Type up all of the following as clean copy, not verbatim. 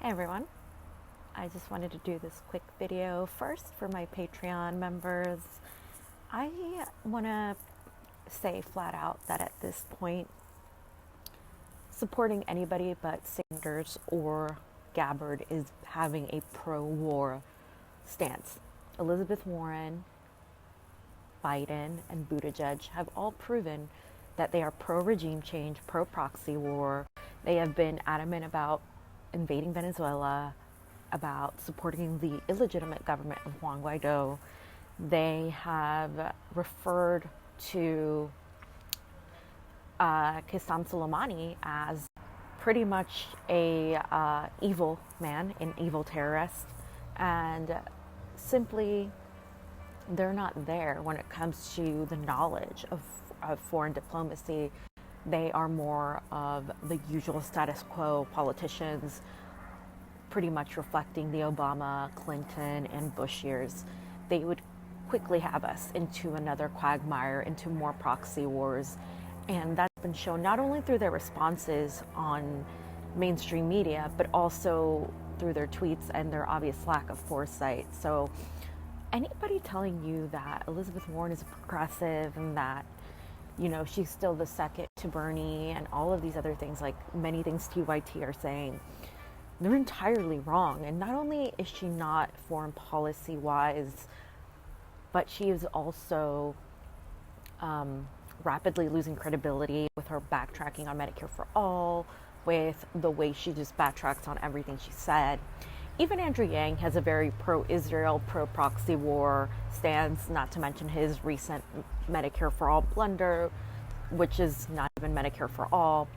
Hey everyone, I just wanted to do this quick video first for my Patreon members. I want to say flat out that at this point, supporting anybody but Sanders or Gabbard is having a pro-war stance. Elizabeth Warren, Biden, and Buttigieg have all proven that they are pro-regime change, pro-proxy war. They have been adamant about invading Venezuela, about supporting the illegitimate government of Juan Guaido. They have referred to Qasem Soleimani as pretty much a evil man, an evil terrorist, and simply they're not there when it comes to the knowledge of foreign diplomacy. They are more of the usual status quo politicians, pretty much reflecting the Obama, Clinton, and Bush years. They would quickly have us into another quagmire, into more proxy wars. And that's been shown not only through their responses on mainstream media, but also through their tweets and their obvious lack of foresight. So anybody telling you that Elizabeth Warren is a progressive and that, you know, she's still the second to Bernie and all of these other things, like many things TYT are saying, they're entirely wrong. And not only is she not foreign policy wise, but she is also rapidly losing credibility with her backtracking on Medicare for All, with the way she just backtracks on everything she said. Even Andrew Yang has a very pro-Israel, pro-proxy war stance, not to mention his recent Medicare for All blunder, which is not even Medicare for All.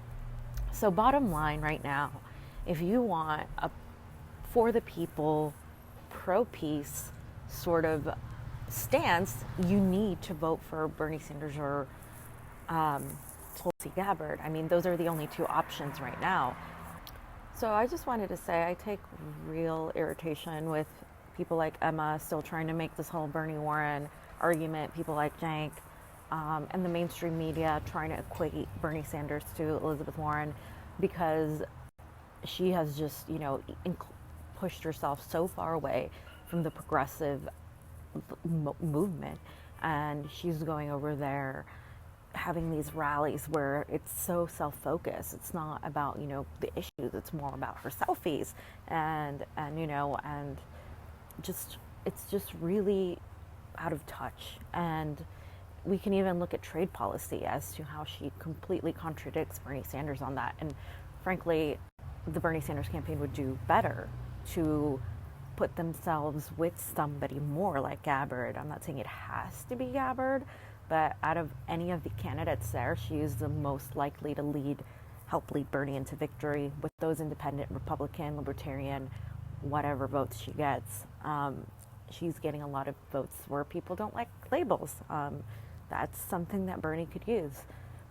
So bottom line right now, if you want a for the people, pro-peace sort of stance, you need to vote for Bernie Sanders or Tulsi Gabbard. I mean, those are the only two options right now. So I just wanted to say I take real irritation with people like Emma still trying to make this whole Bernie Warren argument, people like Jank, and the mainstream media trying to equate Bernie Sanders to Elizabeth Warren, because she has just, you know, pushed herself so far away from the progressive movement, and she's going over there having these rallies where it's so self-focused. It's not about, you know, the issues. It's more about her selfies and you know, and just it's just really out of touch. And we can even look at trade policy as to how she completely contradicts Bernie Sanders on that. And frankly, the Bernie Sanders campaign would do better to put themselves with somebody more like Gabbard. I'm not saying it has to be Gabbard, but out of any of the candidates there, she is the most likely to help lead Bernie into victory with those independent, Republican, Libertarian, whatever votes she gets. She's getting a lot of votes where people don't like labels. That's something that Bernie could use.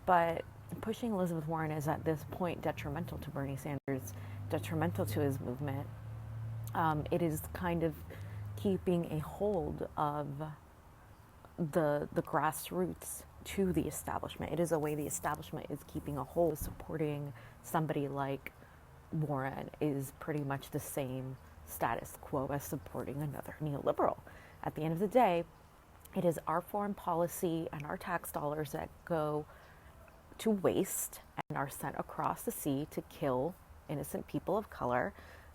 But pushing Elizabeth Warren is at this point detrimental to Bernie Sanders, detrimental to his movement. It is kind of keeping a hold of the grassroots to the establishment. It is a way the establishment is keeping a hold. Supporting somebody like Warren is pretty much the same status quo as supporting another neoliberal. At the end of the day, it is our foreign policy and our tax dollars that go to waste and are sent across the sea to kill innocent people of color,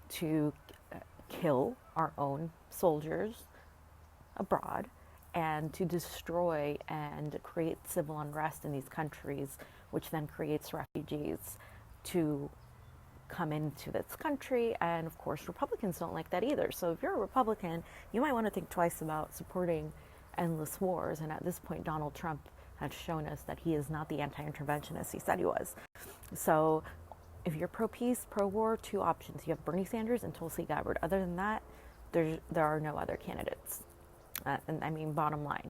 to kill our own soldiers abroad, and to destroy and create civil unrest in these countries, which then creates refugees to come into this country. And of course, Republicans don't like that either. So if you're a Republican, you might want to think twice about supporting endless wars. And at this point, Donald Trump has shown us that he is not the anti-interventionist he said he was. So if you're pro-peace, pro-war, two options. You have Bernie Sanders and Tulsi Gabbard. Other than that, there are no other candidates. And I mean, bottom line.